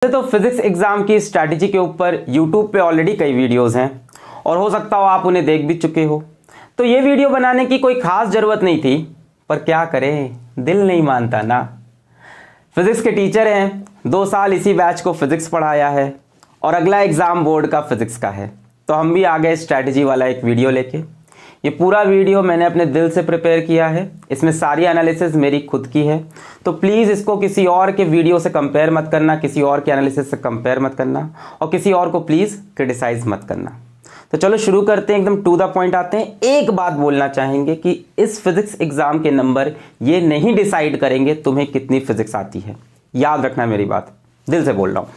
तो physics exam की strategy के ऊपर YouTube पे ऑलरेडी कई वीडियोस हैं और हो सकता हो आप उन्हें देख भी चुके हो। तो ये वीडियो बनाने की कोई खास ज़रूरत नहीं थी, पर क्या करें, दिल नहीं मानता ना। फिजिक्स के टीचर हैं, 2 साल इसी बैच को फिजिक्स पढ़ाया है और अगला एग्ज़ाम बोर्ड का फिजिक्स का है, तो हम भी आ गए स्ट्रैटेजी वाला एक वीडियो लेके। ये पूरा वीडियो मैंने अपने दिल से प्रिपेयर किया है, इसमें सारी एनालिसिस मेरी खुद की है, तो प्लीज़ इसको किसी और के वीडियो से कंपेयर मत करना, किसी और के एनालिसिस से कंपेयर मत करना और किसी और को प्लीज़ क्रिटिसाइज मत करना। तो चलो शुरू करते हैं, एकदम टू द पॉइंट आते हैं। एक बात बोलना चाहेंगे कि इस फिजिक्स एग्जाम के नंबर ये नहीं डिसाइड करेंगे तुम्हें कितनी फिजिक्स आती है, याद रखना मेरी बात, दिल से बोल रहा हूँ।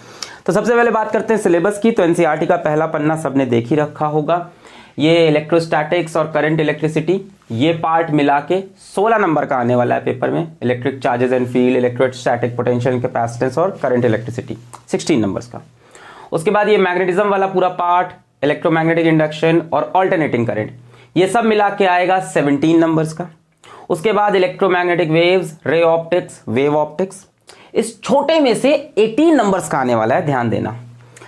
तो सबसे पहले बात करते हैं सिलेबस की। तो एनसीईआरटी का पहला पन्ना सबने देख ही रखा होगा। ये इलेक्ट्रोस्टैटिक्स और करंट इलेक्ट्रिसिटी, ये पार्ट मिला के 16 नंबर का आने वाला है पेपर में। Electric charges and field, electrostatic potential capacitance और करंट इलेक्ट्रिसिटी 16 नंबर्स का। उसके बाद ये मैग्नेटिज्म वाला पूरा पार्ट, इलेक्ट्रोमैग्नेटिक इंडक्शन और ऑल्टरनेटिंग करंट, ये सब मिला के आएगा 17 नंबर्स का। उसके बाद electromagnetic waves, ray optics, wave optics, इस छोटे में से 18 नंबर्स का आने वाला है, ध्यान देना।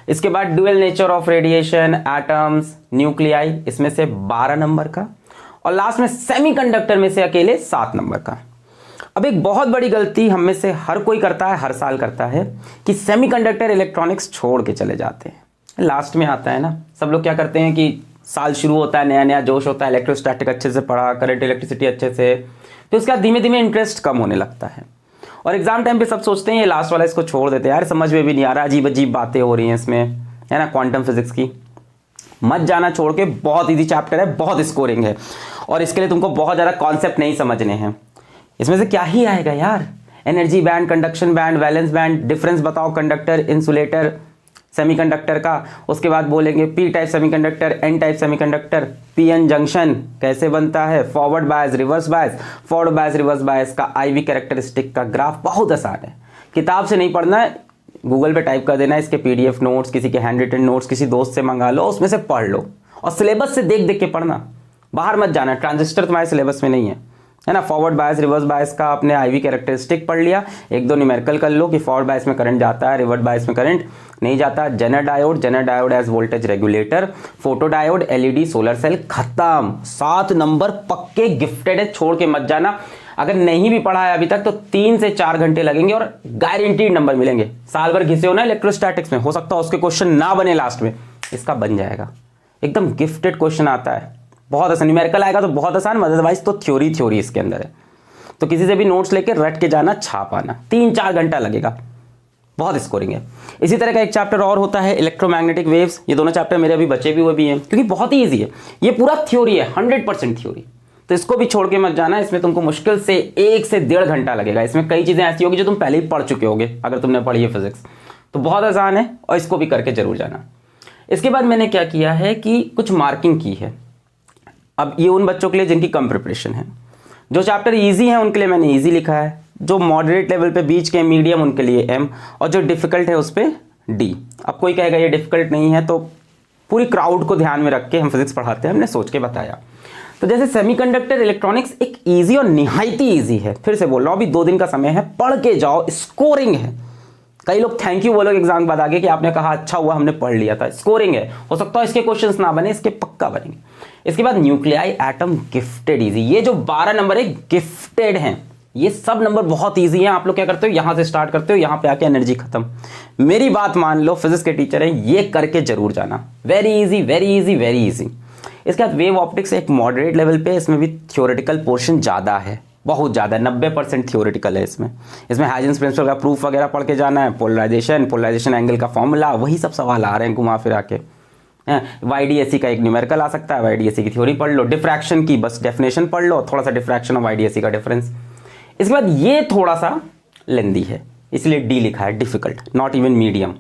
इसके बाद dual nature of radiation, atoms, nuclei, इसमें से 12 नंबर का। और लास्ट में सेमीकंडक्टर में से अकेले 7 नंबर का। अब एक बहुत बड़ी गलती हम में से हर कोई करता है, हर साल करता है, कि सेमीकंडक्टर इलेक्ट्रॉनिक्स छोड़ के चले जाते हैं, लास्ट में आता है ना। सब लोग क्या करते हैं कि साल शुरू होता है, नया नया जोश होता है, इलेक्ट्रोस्टैटिक अच्छे से पढ़ा, करंट इलेक्ट्रिसिटी अच्छे से, तो उसके बाद धीमे धीमे इंटरेस्ट कम होने लगता है और एग्जाम टाइम पे सब सोचते हैं ये लास्ट वाला इसको छोड़ देते हैं, यार समझ में भी नहीं आ रहा, अजीब अजीब बातें हो रही हैं इसमें, है ना। क्वांटम फिजिक्स की मत जाना छोड़ के, बहुत इजी चैप्टर है, बहुत स्कोरिंग है और इसके लिए तुमको बहुत ज़्यादा कॉन्सेप्ट नहीं समझने हैं। इसमें से क्या ही आएगा यार, energy band, conduction band, valence band, difference बताओ कंडक्टर, इंसुलेटर, सेमीकंडक्टर का। उसके बाद बोलेंगे P type semiconductor, N type semiconductor, PN junction कैसे बनता है, forward bias, reverse bias, forward bias, reverse bias का आईवी कैरेक्टरिस्टिक का ग्राफ, बहुत आसान है। किताब से नहीं पढ़ना है, गूगल पे टाइप कर देना, इसके पीडीएफ नोट्स, किसी के हैंड रिटन नोट्स किसी दोस्त से मंगा लो, उसमें से पढ़ लो और सिलेबस से देख देख के पढ़ना, बाहर मत जाना। ट्रांजिस्टर तुम्हारे सिलेबस में नहीं है ना। फॉरवर्ड बायस, रिवर्स बायस का आपने आईवी कैरेक्टरिस्टिक पढ़ लिया, 1-2 न्यूमेरिकल कर लो कि फॉरवर्ड बायस में करंट जाता है, रिवर्स बायस में करंट नहीं जाता। Zener diode as voltage regulator, photo diode, LED, solar cell, खत्म। 7 नंबर पक्के गिफ्टेड है, छोड़ के मत जाना। अगर नहीं भी पढ़ा है अभी तक तो 3 से 4 घंटे लगेंगे और गारंटीड नंबर मिलेंगे। साल भर घिसे हो ना इलेक्ट्रोस्टैटिक्स में, हो सकता है उसके क्वेश्चन ना बने लास्ट में, इसका बन जाएगा। एकदम गिफ्टेड क्वेश्चन आता है, बहुत आसान। न्यूमेरिकल आएगा तो बहुत आसान, अदरवाइज तो थ्योरी इसके अंदर है। तो किसी से भी नोट्स लेके रट के जाना, छाप आना, 3-4 घंटा लगेगा, बहुत स्कोरिंग है। इसी तरह का एक चैप्टर और होता है इलेक्ट्रोमैग्नेटिक वेव्स। ये दोनों चैप्टर मेरे अभी बचे भी हुए भी हैं, क्योंकि बहुत ही ईजी है, ये पूरा थ्योरी है, 100% थ्योरी। तो इसको भी छोड़ के मत जाना, इसमें तुमको मुश्किल से 1 से 1.5 घंटा लगेगा। इसमें कई चीज़ें ऐसी होगी जो तुम पहले ही पढ़ चुके होगे, अगर तुमने पढ़ी है फिजिक्स, तो बहुत आसान है और इसको भी करके जरूर जाना। इसके बाद मैंने क्या किया है कि कुछ मार्किंग की है। अब ये उन बच्चों के लिए जिनकी कम प्रिपरेशन है, जो चैप्टर ईजी है उनके लिए मैंने ईजी लिखा है, जो मॉडरेट लेवल पे बीच के मीडियम उनके लिए एम, और जो डिफिकल्ट है उस पर डी। अब कोई कहेगा ये डिफिकल्ट नहीं है, तो पूरी क्राउड को ध्यान में रख के हम फिजिक्स पढ़ाते हैं, हमने सोच के बताया। तो जैसे सेमीकंडक्टर इलेक्ट्रॉनिक्स एक इजी और निहायती इजी है, फिर से बोल रहा हूँ, अभी 2 दिन का समय है, पढ़ के जाओ, स्कोरिंग है। कई लोग थैंक यू बोलोगे एग्जाम के बाद आगे कि आपने कहा अच्छा हुआ हमने पढ़ लिया था, स्कोरिंग है। हो सकता है इसके क्वेश्चंस ना बने, इसके पक्का बनेंगे। इसके बाद न्यूक्लियाई, एटम, गिफ्टेड इजी। ये जो 12 नंबर है गिफ्टेड हैं, ये सब नंबर बहुत इजी हैं। आप लोग क्या करते हो, यहां से स्टार्ट करते हो, यहां पे आके एनर्जी खत्म। मेरी बात मान लो, फिजिक्स के टीचर हैं, ये करके जरूर जाना, very easy, very easy, very easy. इसके बाद वेव ऑप्टिक्स एक मॉडरेट लेवल पे, इसमें भी थ्योरेटिकल पोर्शन ज़्यादा है, बहुत ज़्यादा, 90% थ्योरेटिकल है इसमें। हाइजेंस प्रिंसिपल का प्रूफ वगैरह पढ़ के जाना है, पोलराइजेशन एंगल का फॉर्मूला, वही सब सवाल आ रहे हैं घुमा फिरा के। YDAC का एक न्यूमेरिकल आ सकता है, YDAC की थ्योरी पढ़ लो, डिफ्रैक्शन की बस डेफिनेशन पढ़ लो, थोड़ा सा डिफ्रैक्शन और YDAC का डिफरेंस। इसके बाद ये थोड़ा सा लेंदी है, इसलिए डी लिखा है, डिफिकल्ट, नॉट इवन मीडियम,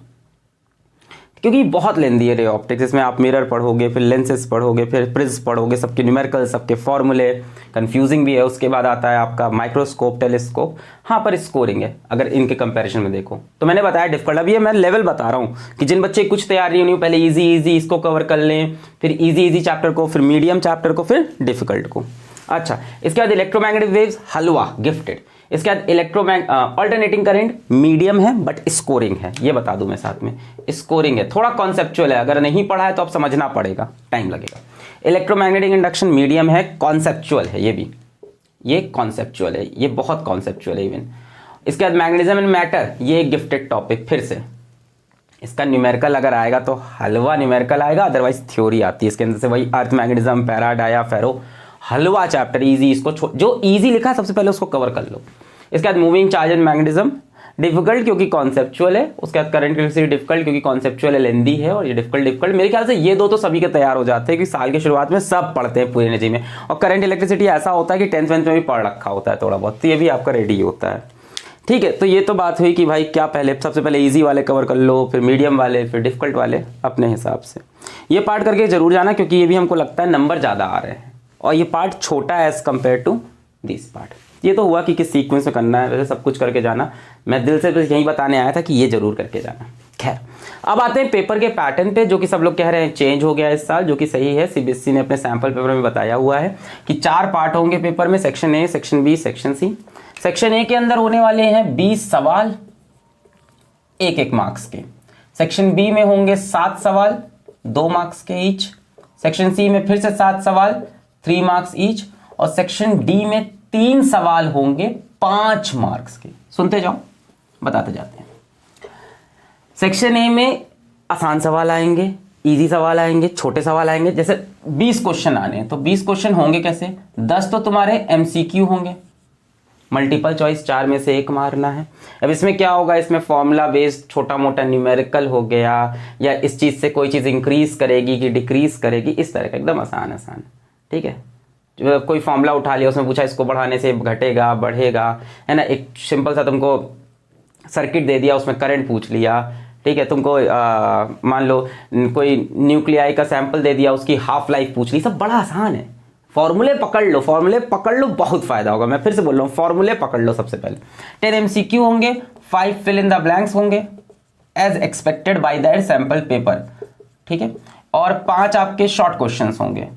क्योंकि बहुत लेंदी है रे ऑप्टिक्स। इसमें आप मिरर पढ़ोगे, फिर लेंसेज पढ़ोगे, फिर प्रिज्म पढ़ोगे, सबके न्यूमेरिकल, सबके फॉर्मूले, कंफ्यूजिंग भी है। उसके बाद आता है आपका माइक्रोस्कोप, टेलीस्कोप, हाँ पर स्कोरिंग है अगर इनके कंपैरिजन में देखो। तो मैंने बताया डिफिकल्ट, अब ये मैं लेवल बता रहा हूँ कि जिन बच्चे कुछ तैयारी नहीं, पहले इजी इसको कवर कर लें, फिर इजी चैप्टर को, फिर मीडियम चैप्टर को, फिर डिफिकल्ट को। अच्छा, इसके बाद इलेक्ट्रोमैग्नेटिक वेव्स, हलवा, गिफ्टेड। इसके बाद ऑल्टरनेटिंग करंट मीडियम है बट स्कोरिंग है, ये बता दूं मैं साथ में, स्कोरिंग है, थोड़ा कॉन्सेप्चुअल है, अगर नहीं पढ़ा है तो आप समझना पड़ेगा, टाइम लगेगा। इलेक्ट्रोमैग्नेटिक इंडक्शन मीडियम है, कॉन्सेप्चुअल है, ये भी ये कॉन्सेप्चुअल है, ये बहुत कॉन्सेप्चुअल है इवन। इसके बाद मैग्नेटिज्म एंड मैटर, ये गिफ्टेड टॉपिक, फिर से इसका न्यूमेरिकल अगर आएगा तो हलवा न्यूमेरिकल आएगा, अदरवाइज थ्योरी आती है इसके अंदर से, वही अर्थ मैग्नेटिज्म, पैरा, डाया, फेरो, हलवा चैप्टर इजी, इसको जो इजी लिखा है सबसे पहले उसको कवर कर लो। इसके बाद moving charge and magnetism, difficult क्योंकि कॉन्सेप्चुअल है, उसके बाद करंट इलेक्ट्रिसिटी डिफिकल्ट क्योंकि कॉन्सेप्चुअल है, लेंदी है, और ये डिफिकल्ट मेरे ख्याल से ये दो तो सभी के तैयार हो जाते हैं, क्योंकि साल की शुरुआत में सब पढ़ते हैं पूरी एनर्जी में, और करंट इलेक्ट्रिसिटी ऐसा होता है कि 10th 12th में भी पढ़ रखा होता है थोड़ा बहुत, तो ये भी आपका रेडी होता है। ठीक है, तो ये तो बात हुई कि भाई क्या पहले सबसे पहले इजी वाले कवर कर लो, फिर मीडियम वाले, फिर डिफिकल्ट वाले अपने हिसाब से। ये पार्ट करके जरूर जाना, क्योंकि ये भी हमको लगता है नंबर ज़्यादा आ रहे हैं, और ये पार्ट छोटा है as compare to this part. ये तो हुआ कि किस सीक्वेंस में करना है, वैसे सब कुछ करके जाना, मैं दिल से बस यही बताने आया था कि ये जरूर करके जाना। खैर, अब आते हैं पेपर के पैटर्न पे, जो कि सब लोग कह रहे हैं चेंज हो गया इस साल, जो कि सही है। सीबीएसई ने अपने सैंपल पेपर में बताया हुआ है कि 4 पार्ट होंगे पेपर में, section A, section B, section C. Section A के अंदर होने वाले हैं 20 सवाल 1-1 मार्क्स के, सेक्शन बी में होंगे 7 सवाल 2 मार्क्स के ईच, सेक्शन सी में फिर से 7 सवाल 3 मार्क्स ईच, और सेक्शन डी में 3 सवाल होंगे 5 मार्क्स के। सुनते जाओ, बताते जाते हैं। सेक्शन ए में आसान सवाल आएंगे, इजी सवाल आएंगे, छोटे सवाल आएंगे। जैसे 20 क्वेश्चन आने हैं, तो 20 क्वेश्चन होंगे कैसे, 10 तो तुम्हारे एमसीक्यू होंगे, मल्टीपल चॉइस 4 में से 1 मारना है। अब इसमें क्या होगा, इसमें फॉर्मूला बेस्ड छोटा मोटा न्यूमेरिकल हो गया, या इस चीज से कोई चीज इंक्रीज करेगी कि डिक्रीज करेगी, इस तरह का एकदम आसान। ठीक है, कोई फॉर्मूला उठा लिया, उसमें पूछा इसको बढ़ाने से घटेगा बढ़ेगा, है ना, एक सिंपल सा तुमको सर्किट दे दिया, उसमें करंट पूछ लिया। ठीक है, तुमको मान लो कोई न्यूक्लियाई का सैंपल दे दिया, उसकी हाफ लाइफ पूछ ली, सब बड़ा आसान है। फॉर्मूले पकड़ लो, बहुत फायदा होगा। मैं फिर से बोल रहा हूँ, फॉर्मूले पकड़ लो सबसे पहले। 10 एमसीक्यू होंगे, 5 फिल इन द ब्लैंक्स होंगे as expected by that sample paper. ठीक है, और 5 आपके शॉर्ट क्वेश्चंस होंगे।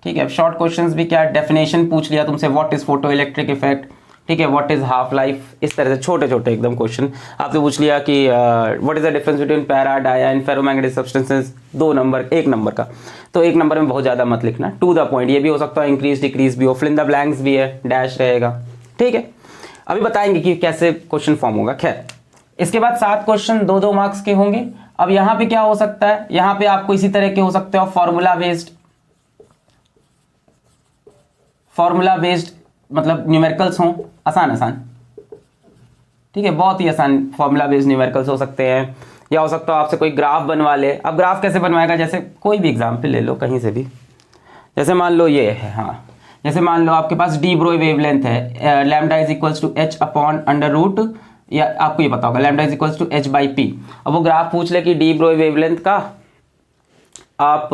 ठीक है, शॉर्ट क्वेश्चंस भी क्या, डेफिनेशन पूछ लिया तुमसे, what is photo electric effect, ठीक है, व्हाट इज हाफ लाइफ, इस तरह से छोटे छोटे एकदम क्वेश्चन आपसे पूछ लिया कि what is the difference between para, dia and ferromagnetic substances, 2 number 1 number का। तो 1 नंबर में बहुत ज्यादा मत लिखना, टू द पॉइंट। ये भी हो सकता है इंक्रीज डिक्रीज भी हो, फिल इन द ब्लैंक्स भी है, डैश रहेगा। ठीक है, अभी बताएंगे कि कैसे क्वेश्चन फॉर्म होगा। खैर, इसके बाद 7 क्वेश्चन 2-2 मार्क्स के होंगे। अब यहाँ पे क्या हो सकता है, यहाँ पे आपको इसी तरह के हो सकते हो, फॉर्मूला बेस्ड मतलब न्यूमेरिकल्स हों, आसान। ठीक है, बहुत ही आसान फॉर्मूला बेस्ड न्यूमेरिकल्स हो सकते हैं, या हो सकता है आपसे कोई ग्राफ बनवा ले। अब ग्राफ कैसे बनवाएगा, जैसे कोई भी एग्जाम्पल ले लो कहीं से भी, जैसे मान लो ये है, हाँ, जैसे मान लो आपके पास डी ब्रोई वेवलेंथ है, lambda is equals to h upon under root, या आपको ये पता होगा lambda is equals to h/p। अब वो ग्राफ पूछ ले कि डी ब्रोई वेवलेंथ का आप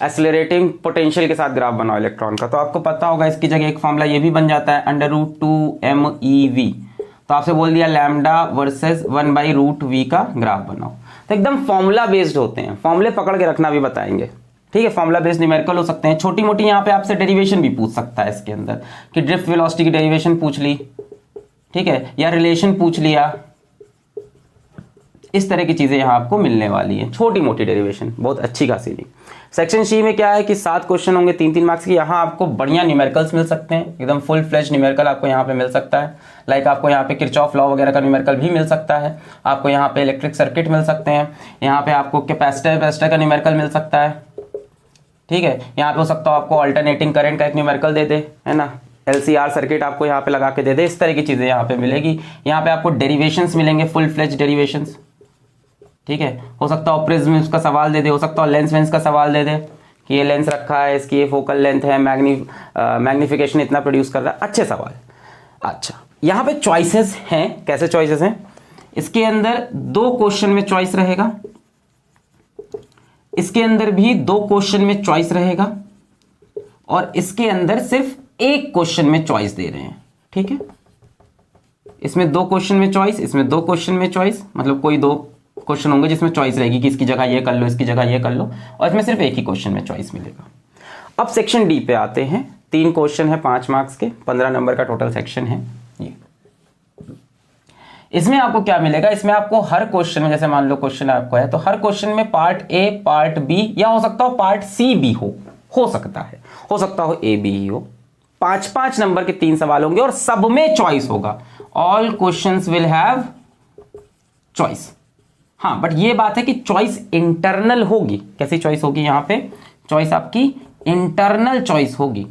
एक्सेलरेटिंग पोटेंशियल के साथ ग्राफ बनाओ इलेक्ट्रॉन का, तो आपको पता होगा इसकी जगह एक फॉर्मूला ये भी बन जाता है, अंडर रूट 2 MEV। तो आपसे बोल दिया लैम्डा वर्सेस 1/√v का ग्राफ बनाओ। तो एकदम फॉर्मूला बेस्ड होते हैं, फॉर्मूले पकड़ के रखना भी बताएंगे। ठीक है, फॉर्मूला बेस्ड न्यूमेरिकल हो सकते हैं, छोटी मोटी यहाँ पे आपसे डेरिवेशन भी पूछ सकता है इसके अंदर, कि ड्रिफ्ट वेलोसिटी की डेरिवेशन पूछ ली, ठीक है, या रिलेशन पूछ लिया, इस तरह की चीजें यहाँ आपको मिलने वाली है, छोटी मोटी डेरिवेशन, बहुत अच्छी खासी नहीं। सेक्शन सी में क्या है कि 7 क्वेश्चन होंगे 3-3 मार्क्स के, यहाँ आपको बढ़िया न्यूमेरिकल्स मिल सकते हैं, एकदम फुल फ्लेज न्यूमेरिकल आपको यहाँ पे मिल सकता है। लाइक आपको यहाँ पे किरचॉफ लॉ वगैरह का न्यूमेरिकल भी मिल सकता है, आपको यहाँ पे इलेक्ट्रिक सर्किट मिल सकते हैं, यहाँ पे आपको कैपेसिटर का न्यूमेरिकल मिल सकता है। ठीक है, यहाँ पे हो सकता है आपको अल्टरनेटिंग करंट का एक न्यूमेरिकल दे दे, है ना, LCR सर्किट आपको यहाँ पे लगा के दे दे, इस तरह की चीजें यहाँ पे मिलेगी। यहाँ पे आपको डेरिवेशंस मिलेंगे, फुल फ्लेज डेरिवेशंस। ठीक है, हो सकता है प्रिज्म का सवाल दे दे, हो सकता है लेंस वेंस का सवाल दे दे कि ये लेंस रखा है, इसकी ये फोकल लेंथ है, मैग्निफिकेशन इतना प्रोड्यूस कर रहा है, अच्छे सवाल। अच्छा, यहाँ पे चॉइसेस हैं, कैसे चॉइसेस हैं, इसके अंदर 2 क्वेश्चन में चॉइस रहेगा, इसके अंदर भी 2 क्वेश्चन में चॉइस रहेगा, और इसके अंदर सिर्फ 1 क्वेश्चन में चॉइस दे रहे हैं। ठीक है, इसमें 2 क्वेश्चन में चॉइस, इसमें 2 क्वेश्चन में चॉइस, मतलब कोई 2 क्वेश्चन होंगे जिसमें चॉइस रहेगी कि इसकी जगह ये कर लो, इसकी जगह ये कर लो, और इसमें सिर्फ 1 ही क्वेश्चन में चॉइस मिलेगा। अब सेक्शन डी पे आते हैं, 3 क्वेश्चन है 5 मार्क्स के, 15 नंबर का टोटल सेक्शन है ये। इसमें आपको क्या मिलेगा, इसमें आपको हर क्वेश्चन में, जैसे मान लो क्वेश्चन आपको है तो हर क्वेश्चन में पार्ट ए, पार्ट बी, या हो सकता हो पार्ट सी भी हो सकता है, हो सकता हो ए बी ही हो। 5-5 नंबर के 3 सवाल होंगे और सब में चॉइस होगा। All questions will have choice. हाँ, बट ये बात है कि चॉइस इंटरनल होगी। कैसी चॉइस होगी? यहां पे चॉइस आपकी इंटरनल चॉइस होगी,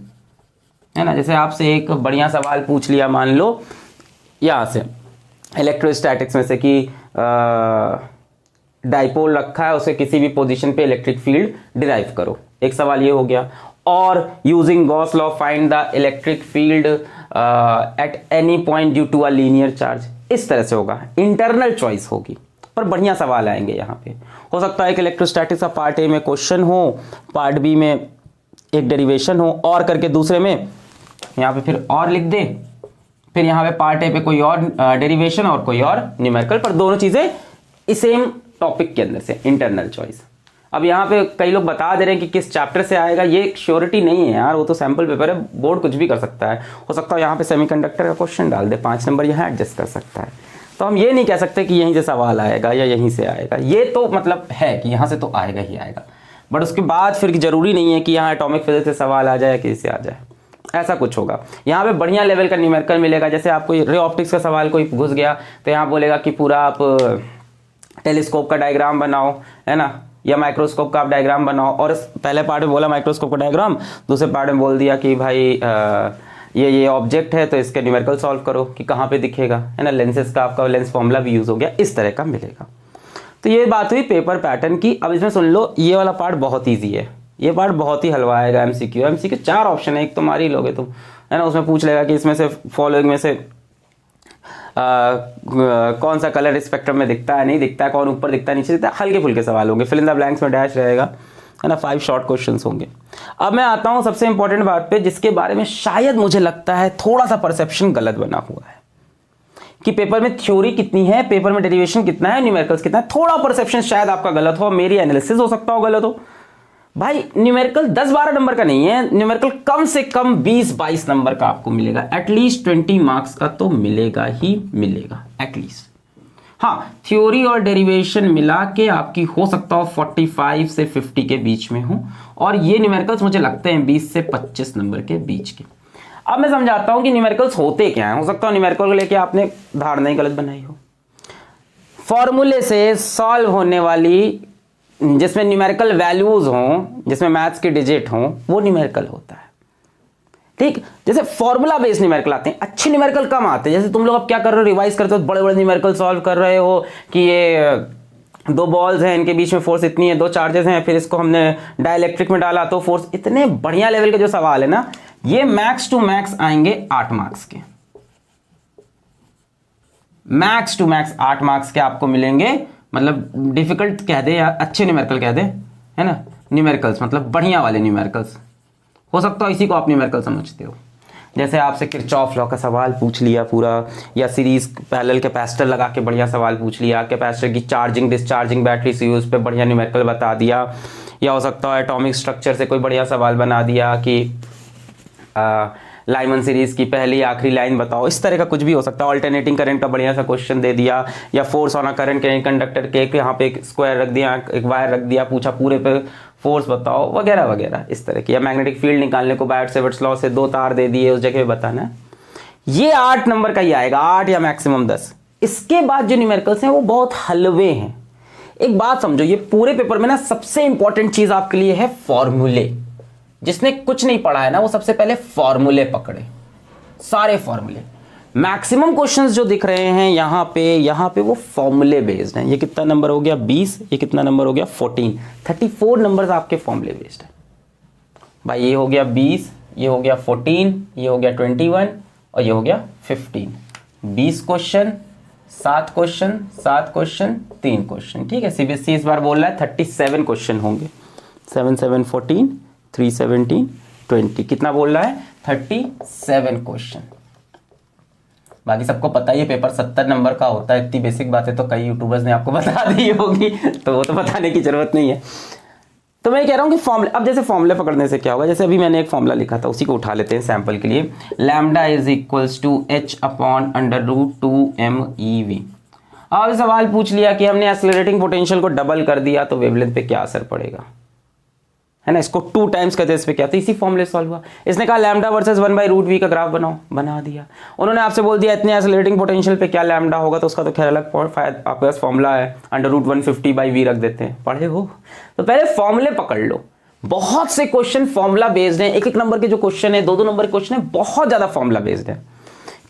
है ना। जैसे आपसे एक बढ़िया सवाल पूछ लिया, मान लो यहां से इलेक्ट्रोस्टैटिक्स में से कि डाइपोल रखा है, उसे किसी भी पोजीशन पे इलेक्ट्रिक फील्ड डिराइव करो, एक सवाल ये हो गया। और using Gauss law find the electric field at any point due to a linear charge, इस तरह से होगा, इंटरनल चॉइस होगी। पर बढ़िया सवाल आएंगे यहाँ पे। हो सकता है कि इलेक्ट्रोस्टैटिक्स का पार्ट ए में क्वेश्चन हो, पार्ट बी में एक डेरिवेशन हो, और करके दूसरे में यहाँ पे फिर और लिख दे, फिर यहाँ पे पार्ट ए पे कोई और डेरिवेशन और कोई और न्यूमेरिकल, पर दोनों चीजें सेम टॉपिक के अंदर से, इंटरनल चॉइस। अब यहाँ पे कई लोग बता दे रहे हैं कि किस चैप्टर से आएगा, ये श्योरिटी नहीं है यार, वो तो सैंपल पेपर है, बोर्ड कुछ भी कर सकता है। हो सकता है यहाँ पे सेमीकंडक्टर का क्वेश्चन डाल दे, 5 नंबर यहाँ एडजस्ट कर सकता है। तो हम ये नहीं कह सकते कि यहीं से सवाल आएगा या यहीं से आएगा, ये तो मतलब है कि यहाँ से तो आएगा ही आएगा, बट उसके बाद फिर जरूरी नहीं है कि यहाँ एटॉमिक फिजिक्स से सवाल आ जाए, किसी से आ जाए, ऐसा कुछ होगा। यहाँ पे बढ़िया लेवल का न्यूमेरिकल मिलेगा। जैसे आपको रे ऑप्टिक्स का सवाल कोई घुस गया तो यहाँ बोलेगा कि पूरा आप टेलीस्कोप का डायग्राम बनाओ, है ना, या माइक्रोस्कोप का आप डायग्राम बनाओ। और पहले पार्ट में बोला माइक्रोस्कोप का डायग्राम, दूसरे पार्ट में बोल दिया कि भाई ये ऑब्जेक्ट है तो इसके न्यूमेरिकल सॉल्व करो कि कहाँ पे दिखेगा, है ना। लेंसेज का आपका लेंस फॉर्मूला भी यूज हो गया, इस तरह का मिलेगा। तो ये बात हुई पेपर पैटर्न की। अब इसमें सुन लो, ये वाला पार्ट बहुत ईजी है, ये पार्ट बहुत ही हलवा आएगा। एमसीक्यू 4 ऑप्शन है, एक तो मार ही लोगे तुम, है ना। उसमें पूछ लेगा कि इसमें से फॉलोइंग में से कौन सा कलर स्पेक्ट्रम में दिखता है, नहीं दिखता है, कौन ऊपर दिखता है, नीचे दिखता है, हल्के फुल्के सवाल होंगे। फिल इन द ब्लैंक्स में डैश रहेगा, है ना। 5 शॉर्ट क्वेश्चंस होंगे। अब मैं आता हूं सबसे इंपॉर्टेंट बात पे, जिसके बारे में शायद मुझे लगता है थोड़ा सा परसेप्शन गलत बना हुआ है कि पेपर में थ्योरी कितनी है, पेपर में डेरिवेशन कितना है, न्यूमेरिकल्स कितना है। थोड़ा परसेप्शन शायद आपका गलत हो, मेरी एनालिसिस हो सकता हो गलत हो। भाई न्यूमेरिकल 10-12 नंबर का नहीं है, न्यूमेरिकल कम से कम 20-22 नंबर का आपको मिलेगा, एटलीस्ट 20 मार्क्स का तो मिलेगा ही मिलेगा एटलीस्ट। हाँ, थ्योरी और डेरिवेशन मिला के आपकी हो सकता हो 45 से 50 के बीच में हो, और ये न्यूमेरिकल्स मुझे लगते हैं 20 से 25 नंबर के बीच के। अब मैं समझाता हूं कि न्यूमेरिकल्स होते क्या हैं। हो सकता है न्यूमेरिकल को लेके आपने धारणा ही गलत बनाई हो। फॉर्मूले से सॉल्व होने वाली, जिसमें न्यूमेरिकल वैल्यूज हों, जिसमें मैथ्स के डिजिट हों, वो न्यूमेरिकल होता है। ठीक, जैसे फॉर्मूला बेस्ड न्यूमेरिकल आते हैं, अच्छे न्यूमेरिकल कम आते हैं। जैसे तुम लोग अब क्या कर रहे हो, रिवाइज करते हो, बड़े बड़े न्यूमेरिकल सॉल्व कर रहे हो कि ये 2 बॉल्स हैं, इनके बीच में फोर्स इतनी है, 2 चार्जेस हैं, फिर इसको हमने डाइलेक्ट्रिक में डाला तो फोर्स। इतने बढ़िया लेवल के जो सवाल है ना, ये मैक्स टू मैक्स आएंगे 8 मार्क्स के, मैक्स टू मैक्स 8 मार्क्स के आपको मिलेंगे। मतलब डिफिकल्ट कह दे या अच्छे न्यूमेरिकल कह दे, है ना, न्यूमेरिकल्स मतलब बढ़िया वाले न्यूमेरिकल्स। हो सकता है इसी को आप न्यूमेरिकल समझते हो। जैसे आपसे किरचॉफ लॉ का सवाल पूछ लिया पूरा, या सीरीज पैरेलल कैपेसिटर लगा के बढ़िया सवाल पूछ लिया, कैपेसिटर की चार्जिंग डिस्चार्जिंग बैटरी से यूज पे बढ़िया न्यूमेरिकल बता दिया। या हो सकता है एटॉमिक स्ट्रक्चर से कोई बढ़िया सवाल बना दिया कि लाइमन सीरीज की पहली आखिरी लाइन बताओ, इस तरह का कुछ भी हो सकता है। ऑल्टरनेटिंग करंट का बढ़िया सा क्वेश्चन दे दिया, या फोर्स ऑन अ करंट के कंडक्टर के यहाँ पे एक स्क्वायर रख दिया, एक वायर रख दिया, पूछा पूरे पे फोर्स बताओ, वगैरह वगैरह इस तरह की। या मैग्नेटिक फील्ड निकालने को बायट-सेवर्ट्स लॉ से 2 तार दे दिए, उस जगह बताना। ये 8 नंबर का ही आएगा, 8 या मैक्सिमम 10। इसके बाद जो न्यूमेरिकल्स हैं वो बहुत हलवे हैं। एक बात समझो, ये पूरे पेपर में ना सबसे इंपॉर्टेंट चीज आपके लिए है फॉर्मूले। जिसने कुछ नहीं पढ़ा है ना, वो सबसे पहले फॉर्मूले पकड़े, सारे फॉर्मूले। मैक्सिमम क्वेश्चंस जो दिख रहे हैं यहाँ पे वो फॉर्मूले बेस्ड हैं। ये कितना नंबर हो गया 20, ये कितना नंबर हो गया 14, 34 नंबर्स आपके फॉर्मूले बेस्ड है। भाई ये हो गया 20, ये हो गया 14, ये हो गया 21 और ये हो गया 15। 20 क्वेश्चन, 7 क्वेश्चन, 7 क्वेश्चन, 3 क्वेश्चन। ठीक है, सीबीएसई इस बार बोल रहा है 37 क्वेश्चन होंगे। 7 7 14, 3 17 20, कितना बोल रहा है 37 क्वेश्चन। बाकी सबको पता ही है पेपर 70 नंबर का होता है। इतनी बेसिक बातें तो कई यूट्यूबर्स ने आपको बता दी होगी, तो वो तो बताने की जरूरत नहीं है। तो मैं कह रहा हूँ कि फॉर्मूले, अब जैसे फॉर्मूले पकड़ने से क्या होगा, जैसे अभी मैंने एक फॉर्मूला लिखा था, उसी को उठा लेते हैं सैंपल के लिए। Lambda is equals to h upon under root 2 MEV। अब सवाल पूछ लिया कि हमने एक्सेलरेटिंग पोटेंशियल को डबल कर दिया तो वेवलेंथ पे क्या असर पड़ेगा, है ना, इसको 2 टाइम्स करते इस पे क्या, तो इसी फॉर्मूले सॉल्व हुआ। इसने कहा लैम्डा वर्सेस 1/√v का ग्राफ बनाओ, बना दिया। उन्होंने आपसे बोल दिया इतने एक्सेलरेटिंग पोटेंशियल पे क्या लैम्डा होगा, तो उसका तो खैर अलग आपके पास फॉर्मूला है, √150/v रख देते हैं, पढ़े हो तो पहले फॉर्मूले पकड़ लो। बहुत से क्वेश्चन फॉर्मूला बेस्ड हैं, 1-1 नंबर के जो क्वेश्चन है, 2-2 नंबर के क्वेश्चन है, बहुत ज्यादा फॉर्मूला बेस्ड है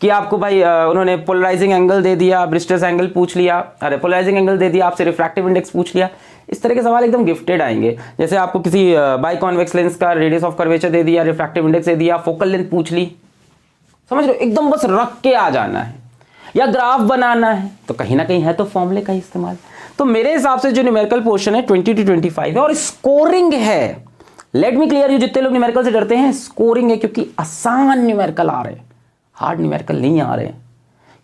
कि आपको भाई उन्होंने पोलराइजिंग एंगल दे दिया, ब्रिस्टस एंगल पूछ लिया, अरे पोलराइजिंग एंगल दे दिया, आपसे रिफ्रैक्टिव इंडेक्स पूछ लिया। इस तरह के सवाल एकदम गिफ्टेड आएंगे। जैसे आपको किसी बाई कॉन्वेक्स लेंस का रेडियस ऑफ कर्वेचर दे दिया, रिफ्रैक्टिव इंडेक्स दे दिया, फोकल लेंथ पूछ ली, समझ रहे हो, एकदम बस रख के आ जाना है या ग्राफ बनाना है, तो कहीं ना कहीं है तो फॉर्मूले का इस्तेमाल। तो मेरे हिसाब से जो न्यूमेरिकल पोर्शन है 20 to 25 है और स्कोरिंग है। लेट मी क्लियर यू, जितने लोग न्यूमेरिकल से डरते हैं, स्कोरिंग है क्योंकि आसान न्यूमेरिकल आ रहे हैं, हार्ड न्यूमेरिकल नहीं आ रहे हैं।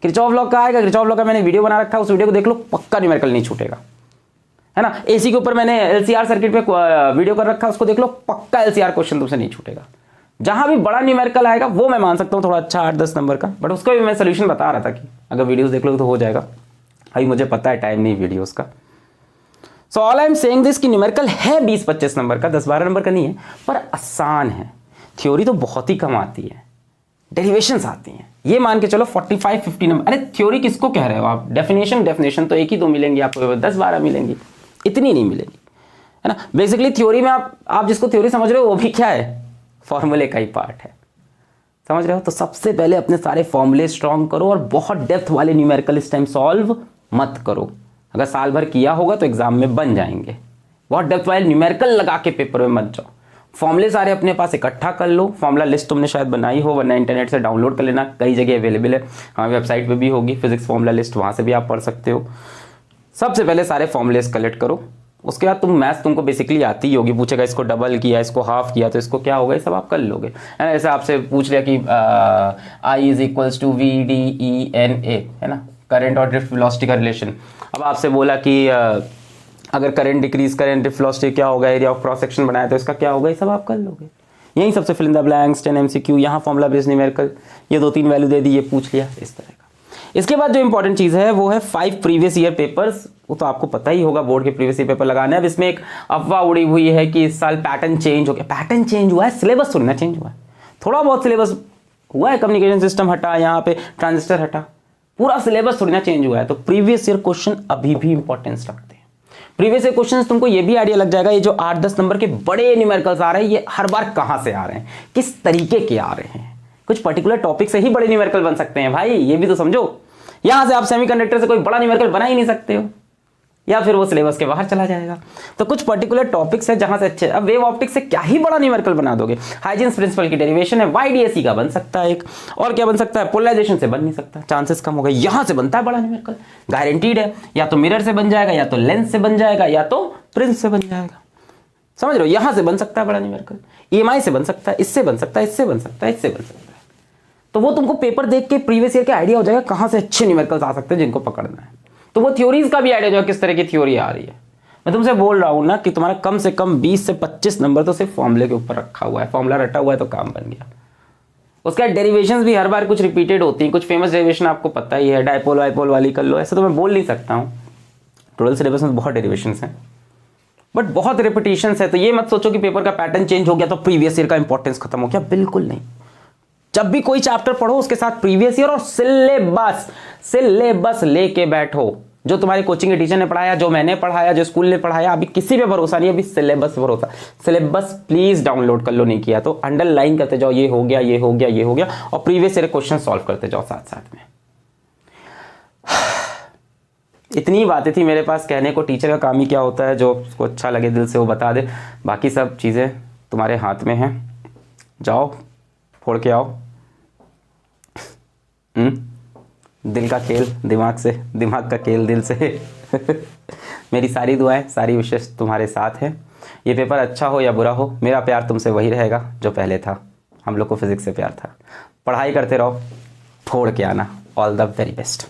किरचॉफ लॉ का आएगा, किरचॉफ लॉ का मैंने वीडियो बना रखा है, उस वीडियो को देख लो, पक्का न्यूमेरिकल नहीं छूटेगा, है ना। एसी के ऊपर मैंने एलसीआर सर्किट पे वीडियो कर रखा है, उसको देख लो, पक्का एलसीआर क्वेश्चन तुमसे नहीं छूटेगा। जहां भी बड़ा न्यूमेरिकल आएगा वो मैं मान सकता हूं थोड़ा अच्छा 8-10 नंबर का, बट उसका भी मैं सोल्यूशन बता रहा था कि अगर वीडियोस देख लो तो हो जाएगा। अभी मुझे पता है टाइम नहीं वीडियोस का। So all I am saying this कि न्यूमेरिकल है 20-25 नंबर का, 10-12 नंबर का नहीं है, पर आसान है। थ्योरी तो बहुत ही कम आती है, डेरिवेशंस आती हैं, ये मान के चलो 45-50 नंबर। अरे थ्योरी किसको कह रहे हो आप, डेफिनेशन तो 1 ही 2 मिलेंगी आपको, 10-12 मिलेंगी, इतनी नहीं मिलेगी, है ना। बेसिकली थ्योरी में आप जिसको थ्योरी समझ रहे हो वो भी क्या है, फॉर्मूले का ही पार्ट है, समझ रहे हो। तो सबसे पहले अपने सारे फॉर्मूले स्ट्रॉन्ग करो और बहुत डेप्थ वाले न्यूमेरिकल इस टाइम सॉल्व मत करो। अगर साल भर किया होगा तो एग्जाम में बन जाएंगे। बहुत डेप्थ वाले न्यूमेरिकल लगा के पेपर में मत जाओ। फॉर्मूले सारे अपने पास इकट्ठा कर लो, फॉर्मूला लिस्ट तुमने शायद बनाई हो, वरना इंटरनेट से डाउनलोड कर लेना, कई जगह अवेलेबल है, हमारी वेबसाइट पे भी होगी फिजिक्स फॉर्मूला लिस्ट, वहाँ से भी आप पढ़ सकते हो। सबसे पहले सारे फॉर्मूलेस कलेक्ट करो, उसके बाद तुम मैथ्स तुमको बेसिकली आती ही होगी, पूछेगा इसको डबल किया, इसको हाफ किया तो इसको क्या होगा, ये सब आप कर लोगे, है ना। जैसे आपसे पूछ लिया कि I = VDE/NA, है ना, करंट और ड्रिफ्ट वेलोसिटी का रिलेशन। अब आपसे बोला कि अगर करंट डिक्रीज करें, ड्रिफ्ट वेलोसिटी क्या होगा, एरिया ऑफ क्रॉस सेक्शन बनाया तो इसका क्या होगा, ये सब आप कर लोगे। यही सबसे fill in the blanks, 10 MCQ, यहाँ फॉर्मूला बेस्ड न्यूमेरिकल, ये 2-3 वैल्यू दे दी, ये पूछ लिया, इस तरह का। इसके बाद जो इंपॉर्टेंट चीज है वो है 5 प्रीवियस ईयर पेपर्स। वो तो आपको पता ही होगा, बोर्ड के प्रीवियस ईयर पेपर लगाने। अब इसमें एक अफवाह उड़ी हुई है कि इस साल पैटर्न चेंज हो गया। पैटर्न चेंज हुआ है, सिलेबस थोड़ी ना चेंज हुआ है, थोड़ा बहुत सिलेबस हुआ है, कम्युनिकेशन सिस्टम हटा, यहाँ पे ट्रांजिस्टर हटा, पूरा सिलेबस थोड़ी ना चेंज हुआ है। तो प्रीवियस ईयर क्वेश्चन अभी भी इंपॉर्टेंस रखते हैं। प्रीवियस ईयर क्वेश्चंस तुमको ये भी आइडिया लग जाएगा, ये जो 8-10 नंबर के बड़े न्यूमेरिकल्स आ रहे हैं, ये हर बार कहां से आ रहे हैं, किस तरीके के आ रहे हैं। कुछ पर्टिकुलर टॉपिक से ही बड़े न्यूमेरिकल बन सकते हैं भाई, ये भी तो समझो। यहां से आप सेमीकंडक्टर से कोई बड़ा न्यूमेरिकल बना ही नहीं सकते हो, या फिर वो सिलेबस के बाहर चला जाएगा। तो कुछ पर्टिकुलर टॉपिक्स है जहां से अच्छे, अब वेव ऑप्टिक्स से क्या ही बड़ा न्यूमेरिकल बना दोगे। हाइजेंस प्रिंसिपल की डेरिवेशन है, YDAC का बन सकता है एक, और क्या बन सकता है, पोलराइजेशन से बन नहीं सकता, चांसेस कम हो गए। यहां से बनता है बड़ा न्यूमेरिकल, गारंटीड है, या तो मिरर से बन जाएगा, या तो लेंस से बन जाएगा, या तो प्रिंस से बन जाएगा, समझ रहे हो। यहां से बन सकता है बड़ा न्यूमेरिकल, EMI से बन सकता है, इससे बन सकता है, इससे बन सकता है, इससे बन सकता है। तो वो तुमको पेपर देख के प्रीवियस ईयर का आइडिया हो जाएगा कहां से अच्छे न्यूमेरिकल्स आ सकते हैं जिनको पकड़ना है। तो वो थ्योरीज का भी आइडिया हो जाएगा किस तरह की थ्योरी आ रही है। मैं तुमसे बोल रहा हूं ना कि तुम्हारा कम से कम 20 से 25 नंबर तो सिर्फ फॉर्मूले के ऊपर रखा हुआ है, फॉर्मूला रटा हुआ है तो काम बन गया। उसका डेरिवेशंस भी हर बार कुछ रिपीटेड होती हैं, कुछ फेमस डेरिवेशन आपको पता ही है, डायपोल वाइपोल वाली कर लो, ऐसे तो मैं बोल नहीं सकता हूँ। टोटल सिलेबस में बहुत डेरिवेशंस हैं, बट बहुत रिपीटेशंस है। तो ये मत सोचो कि पेपर का पैटर्न चेंज हो गया तो प्रीवियस ईयर का इंपॉर्टेंस खत्म हो गया, बिल्कुल नहीं। जब भी कोई चैप्टर पढ़ो उसके साथ प्रीवियस ईयर और सिलेबस लेके बैठो। जो तुम्हारी कोचिंग के टीचर ने पढ़ाया, जो मैंने पढ़ाया, जो स्कूल ने पढ़ाया, अभी किसी पे भरोसा नहीं, अभी सिलेबस भरोसा। सिलेबस प्लीज डाउनलोड कर लो, नहीं किया तो अंडरलाइन करते जाओ, ये हो गया, ये हो गया, ये हो गया, और प्रीवियस ईयर क्वेश्चन सॉल्व करते जाओ साथ साथ में। इतनी बातें थी मेरे पास कहने को। टीचर का काम ही क्या होता है, जो उसको अच्छा लगे दिल से वो बता दे, बाकी सब चीज़ें तुम्हारे हाथ में हैं। जाओ फोड़ के आओ। दिल का खेल दिमाग से, दिमाग का खेल दिल से। मेरी सारी दुआएं, सारी विशेष तुम्हारे साथ हैं। ये पेपर अच्छा हो या बुरा हो, मेरा प्यार तुमसे वही रहेगा जो पहले था। हम लोग को फिजिक्स से प्यार था। पढ़ाई करते रहो, फोड़ के आना। All the very best.